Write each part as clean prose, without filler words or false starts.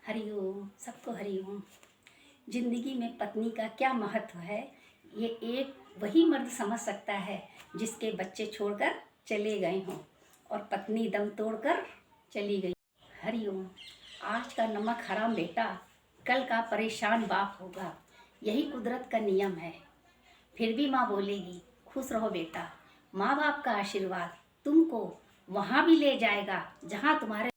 हरिओम, सबको हरिओम। जिंदगी में पत्नी का क्या महत्व है, ये एक वही मर्द समझ सकता है जिसके बच्चे छोड़कर चले गए हों और पत्नी दम तोड़कर चली गई। हरिओम। आज का नमक हराम बेटा कल का परेशान बाप होगा, यही कुदरत का नियम है। फिर भी माँ बोलेगी, खुश रहो बेटा, माँ बाप का आशीर्वाद तुमको वहाँ भी ले जाएगा जहाँ तुम्हारे।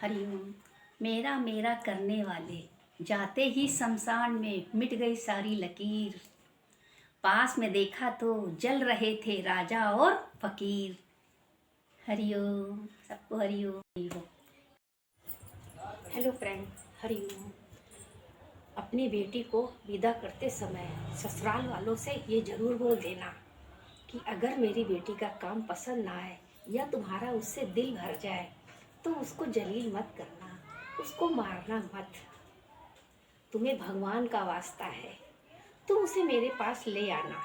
हरिओम। मेरा मेरा करने वाले जाते ही शमशान में मिट गई सारी लकीर। पास में देखा तो जल रहे थे राजा और फकीर। हरिओम, सबको हरिओम। Hello friend, Hariom. अपनी बेटी को विदा करते समय ससुराल वालों से ये ज़रूर बोल देना कि अगर मेरी बेटी का काम पसंद ना आए या तुम्हारा उससे दिल भर जाए तो उसको जलील मत करना, उसको मारना मत। तुम्हें भगवान का वास्ता है, तुम उसे मेरे पास ले आना,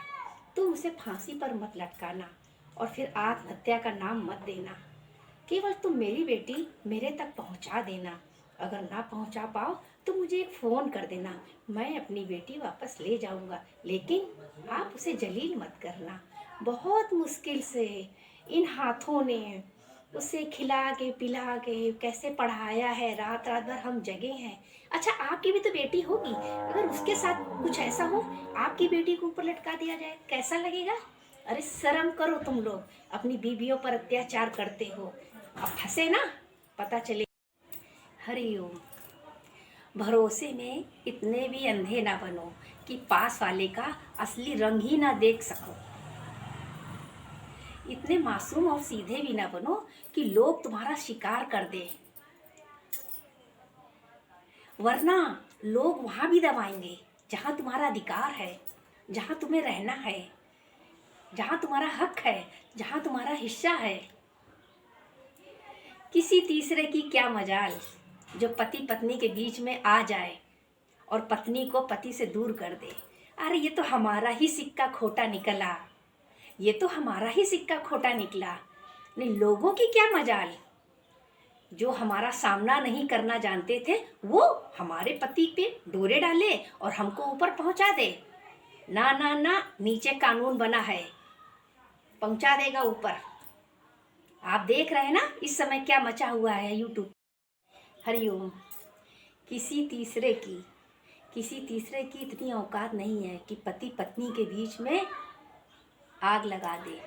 तुम उसे फांसी पर मत लटकाना और फिर आत्महत्या का नाम मत देना। केवल तुम मेरी बेटी मेरे तक पहुंचा देना। अगर ना पहुंचा पाओ तो मुझे एक फ़ोन कर देना, मैं अपनी बेटी वापस ले जाऊंगा, लेकिन आप उसे जलील मत करना। बहुत मुश्किल से इन हाथों ने उसे खिला के पिला के कैसे पढ़ाया है, रात रात भर हम जगे हैं। अच्छा, आपकी भी तो बेटी होगी, अगर उसके साथ कुछ ऐसा हो, आपकी बेटी को ऊपर लटका दिया जाए, कैसा लगेगा? अरे शर्म करो, तुम लोग अपनी बीवियों पर अत्याचार करते हो। अब फंसे ना, पता चले। हरिओम। भरोसे में इतने भी अंधे ना बनो कि पास वाले का असली रंग ही ना देख सको। इतने मासूम और सीधे भी ना बनो कि लोग तुम्हारा शिकार कर दे, वरना लोग वहां भी दबाएंगे जहां तुम्हारा अधिकार है, जहां तुम्हें रहना है, जहां तुम्हारा हक है, जहां तुम्हारा हिस्सा है। किसी तीसरे की क्या मजाल जो पति पत्नी के बीच में आ जाए और पत्नी को पति से दूर कर दे। अरे ये तो हमारा ही सिक्का खोटा निकला, ये तो हमारा ही सिक्का खोटा निकला। नहीं, लोगों की क्या मजाल जो हमारा सामना नहीं करना जानते थे, वो हमारे पति पे डोरे डाले और हमको ऊपर पहुंचा दे। ना ना ना, नीचे कानून बना है, पहुंचा देगा ऊपर। आप देख रहे हैं ना इस समय क्या मचा हुआ है यूट्यूब। हरिओम। किसी तीसरे की इतनी औकात नहीं है कि पति पत्नी के बीच में आग लगा दे।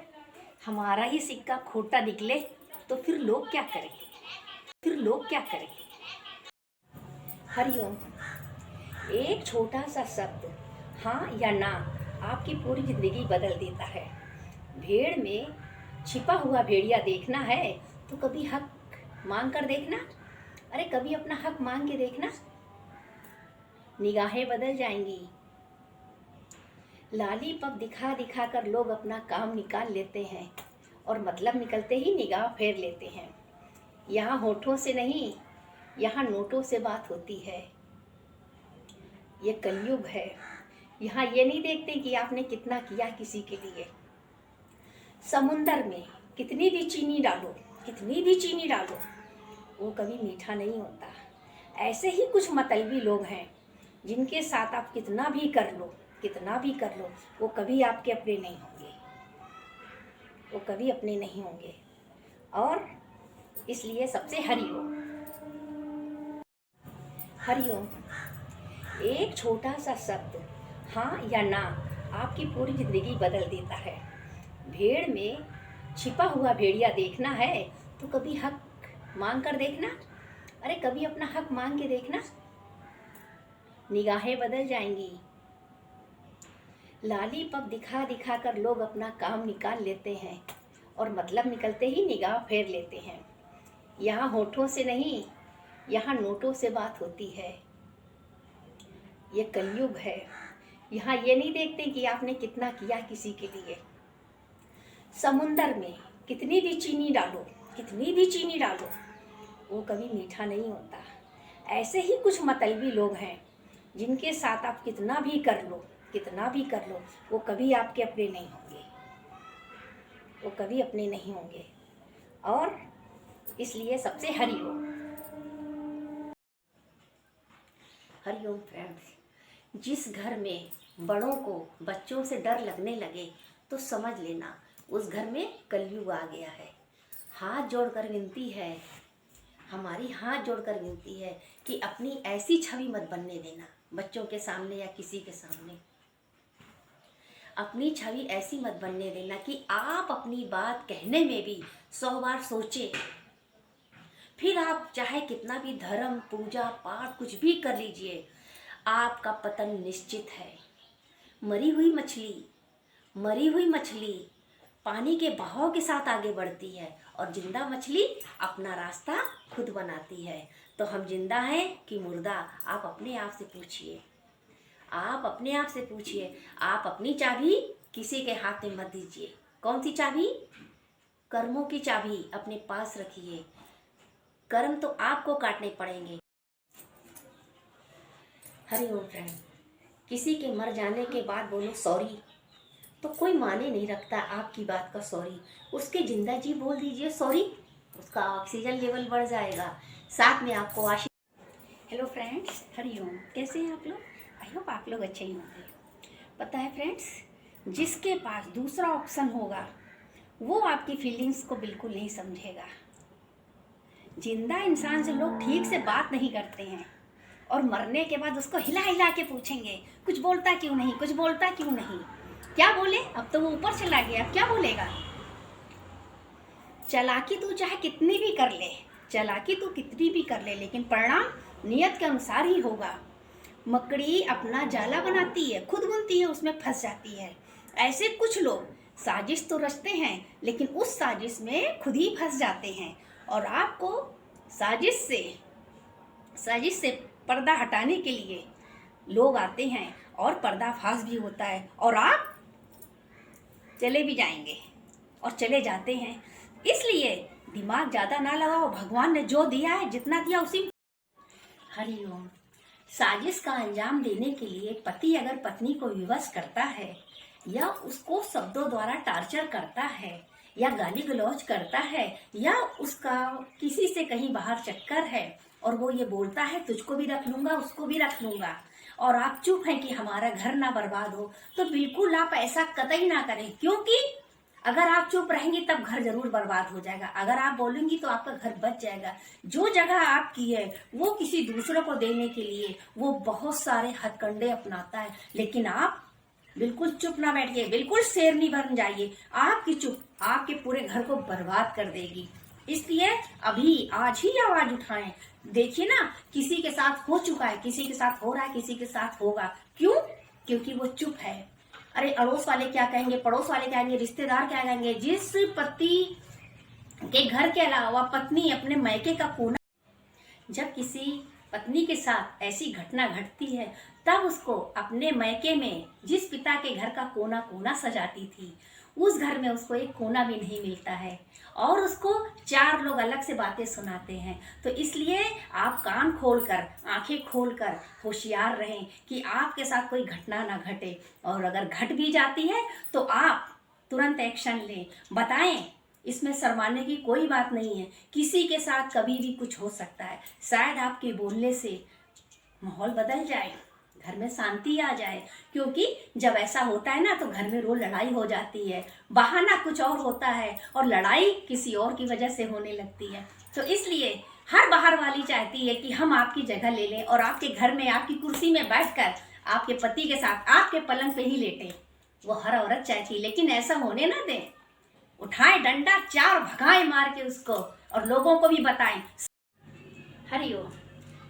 हमारा ही सिक्का खोटा निकले तो फिर लोग क्या करेंगे, हरिओम। एक छोटा सा शब्द हाँ या ना आपकी पूरी जिंदगी बदल देता है। भेड़ में छिपा हुआ भेड़िया देखना है तो कभी हक मांग कर देखना। अरे कभी अपना हक मांग के देखना, निगाहें बदल जाएंगी। लाली पप दिखा दिखा कर लोग अपना काम निकाल लेते हैं और मतलब निकलते ही निगाह फेर लेते हैं। यहाँ होठों से नहीं, यहाँ नोटों से बात होती है। ये कलयुग है, यहाँ ये नहीं देखते कि आपने कितना किया किसी के लिए। समुंदर में कितनी भी चीनी डालो, वो कभी मीठा नहीं होता। ऐसे ही कुछ मतलबी लोग हैं जिनके साथ आप कितना भी कर लो, वो कभी आपके अपने नहीं होंगे, और इसलिए सबसे हरिओम। एक छोटा सा शब्द हाँ या ना आपकी पूरी जिंदगी बदल देता है। भेड़ में छिपा हुआ भेड़िया देखना है तो कभी हक मांग कर देखना। अरे कभी अपना हक मांग के देखना, निगाहें बदल जाएंगी। लाली पप दिखा दिखा कर लोग अपना काम निकाल लेते हैं और मतलब निकलते ही निगाह फेर लेते हैं। यहाँ होठों से नहीं, यहाँ नोटों से बात होती है। ये कलयुग है, यहाँ ये नहीं देखते कि आपने कितना किया किसी के लिए। समुंदर में कितनी भी चीनी डालो, वो कभी मीठा नहीं होता। ऐसे ही कुछ मतलबी लोग हैं जिनके साथ आप कितना भी कर लो, वो कभी आपके अपने नहीं होंगे, और इसलिए सबसे हरिओम। हरिओम फ्रेंड्स, जिस घर में बड़ों को बच्चों से डर लगने लगे तो समझ लेना उस घर में कलयुग आ गया है। हाथ जोड़कर विनती है, हमारी हाथ जोड़कर विनती है कि अपनी ऐसी छवि मत बनने देना बच्चों के सामने या किसी के सामने। अपनी छवि ऐसी मत बनने देना कि आप अपनी बात कहने में भी 100 बार सोचें। फिर आप चाहे कितना भी धर्म पूजा पाठ कुछ भी कर लीजिए, आपका पतन निश्चित है। मरी हुई मछली पानी के बहाव के साथ आगे बढ़ती है और जिंदा मछली अपना रास्ता खुद बनाती है। तो हम जिंदा हैं कि मुर्दा, आप अपने आप से पूछिए। आप अपने आप से पूछिए। आप अपनी चाबी किसी के हाथ में मत दीजिए। कौन सी चाबी? कर्मों की चाबी अपने पास रखिए। कर्म तो आपको काटने पड़ेंगे। हरिओम फ्रेंड, किसी के मर जाने के बाद बोलो सॉरी तो कोई माने नहीं रखता आपकी बात का सॉरी। उसके जिंदा जी बोल दीजिए सॉरी, उसका ऑक्सीजन लेवल बढ़ जाएगा, साथ में आपको आशीर्वाद। हेलो फ्रेंड्स, हरिओम, कैसे हैं आप लोग? आई होप आप लोग अच्छे ही होंगे। पता है फ्रेंड्स, जिसके पास दूसरा ऑप्शन होगा वो आपकी फीलिंग्स को बिल्कुल नहीं समझेगा। जिंदा इंसान से लोग ठीक से बात नहीं करते हैं और मरने के बाद उसको हिला हिला के पूछेंगे कुछ बोलता क्यों नहीं, कुछ बोलता क्यों नहीं। क्या बोले? अब तो वो ऊपर चला गया, अब क्या बोलेगा? चालाकी तू चाहे कितनी भी कर ले, चालाकी तू कितनी भी कर ले, लेकिन परिणाम नियत के अनुसार ही होगा। मकड़ी अपना जाला बनाती है, खुद बुनती है, उसमें फंस जाती है। ऐसे कुछ लोग साजिश तो रचते हैं लेकिन उस साजिश में खुद ही फंस जाते हैं और आपको साजिश से पर्दा हटाने के लिए लोग आते हैं और पर्दाफाश भी होता है और आप चले भी जाएंगे और चले जाते हैं। इसलिए दिमाग ज़्यादा ना लगाओ, भगवान ने जो दिया है, जितना दिया उसी। हरिओम, साजिश का अंजाम देने के लिए पति अगर पत्नी को विवश करता है या उसको शब्दों द्वारा टार्चर करता है या गाली गलौज करता है या उसका किसी से कहीं बाहर चक्कर है और वो ये बोलता है तुझको भी रख लूंगा, उसको भी रख लूंगा, और आप चुप हैं कि हमारा घर ना बर्बाद हो, तो बिल्कुल आप ऐसा कतई ना करें। क्योंकि अगर आप चुप रहेंगी तब घर जरूर बर्बाद हो जाएगा। अगर आप बोलेंगी तो आपका घर बच जाएगा। जो जगह आपकी है वो किसी दूसरे को देने के लिए वो बहुत सारे हथकंडे अपनाता है, लेकिन आप बिल्कुल चुप ना बैठिए, बिल्कुल शेरनी बन जाइए। आपकी चुप आपके पूरे घर को बर्बाद कर देगी। इसलिए अभी आज ही आवाज उठाएं। देखिए ना, किसी के साथ हो चुका है, किसी के साथ हो रहा है, किसी के साथ होगा। क्यों? क्योंकि वो चुप है। अरे अड़ोस वाले क्या कहेंगे, पड़ोस वाले क्या कहेंगे, रिश्तेदार क्या कहेंगे। जिस पति के घर के अलावा पत्नी अपने मायके का कोना, जब किसी पत्नी के साथ ऐसी घटना घटती है तब उसको अपने मायके में जिस पिता के घर का कोना कोना सजाती थी उस घर में उसको एक कोना भी नहीं मिलता है और उसको 4 लोग अलग से बातें सुनाते हैं। तो इसलिए आप कान खोलकर, आंखें खोलकर होशियार रहें कि आपके साथ कोई घटना ना घटे, और अगर घट भी जाती है तो आप तुरंत एक्शन लें, बताएं। इसमें शर्माने की कोई बात नहीं है। किसी के साथ कभी भी कुछ हो सकता है। शायद आपके बोलने से माहौल बदल जाए, घर में शांति आ जाए। क्योंकि जब ऐसा होता है ना तो घर में रोज लड़ाई हो जाती है, बहाना कुछ और होता है और लड़ाई किसी और की वजह से होने लगती है। तो इसलिए हर बाहर वाली चाहती है कि हम आपकी जगह ले लें और आपके घर में आपकी कुर्सी में बैठकर आपके पति के साथ आपके पलंग पे ही लेटें। वो हर औरत चाहती है, लेकिन ऐसा होने ना दें। उठाएं डंडा, 4 भगाएं मार के उसको और लोगों को भी बताएं। हरिओम,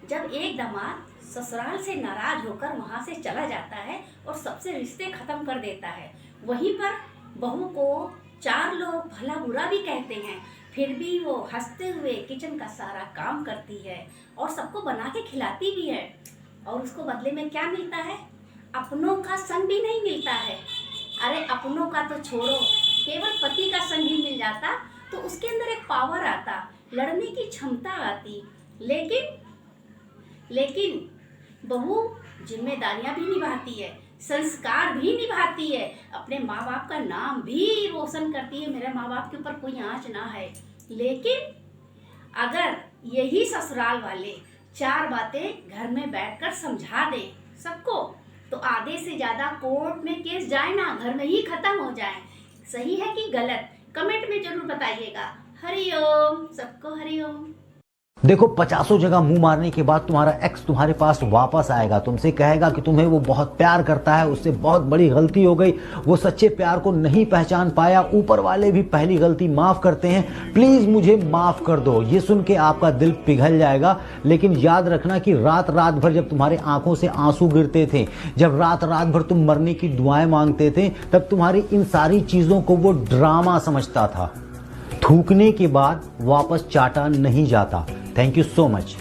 जब एक दामाद ससुराल से नाराज होकर वहां से चला जाता है और सबसे रिश्ते खत्म कर देता है, वहीं पर बहू को 4 लोग भला बुरा भी कहते हैं, फिर भी वो हंसते हुए किचन का सारा काम करती है और सबको बना के खिलाती भी है। और उसको बदले में क्या मिलता है? अपनों का संग भी नहीं मिलता है। अरे अपनों का तो छोड़ो, केवल पति का संग ही मिल जाता तो उसके अंदर एक पावर आता, लड़ने की क्षमता आती। लेकिन बहू जिम्मेदारियां भी निभाती है, संस्कार भी निभाती है, अपने माँ बाप का नाम भी रोशन करती है, मेरे माँ बाप के ऊपर कोई आँच ना है। लेकिन अगर यही ससुराल वाले 4 बातें घर में बैठकर समझा दे सबको, तो आधे से ज्यादा कोर्ट में केस जाए ना, घर में ही खत्म हो जाए। सही है कि गलत, कमेंट में जरूर बताइएगा। हरिओम, सबको हरिओम। देखो 50 जगह मुंह मारने के बाद तुम्हारा एक्स तुम्हारे पास वापस आएगा, तुमसे कहेगा कि तुम्हें वो बहुत प्यार करता है, उससे बहुत बड़ी गलती हो गई, वो सच्चे प्यार को नहीं पहचान पाया, ऊपर वाले भी पहली गलती माफ करते हैं, प्लीज मुझे माफ कर दो। ये सुन के आपका दिल पिघल जाएगा। लेकिन याद रखना कि रात रात भर जब तुम्हारे आंखों से आंसू गिरते थे, जब रात रात भर तुम मरने की दुआएं मांगते थे, तब तुम्हारी इन सारी चीजों को वो ड्रामा समझता था। थूकने के बाद वापस चाटा नहीं जाता। Thank you so much.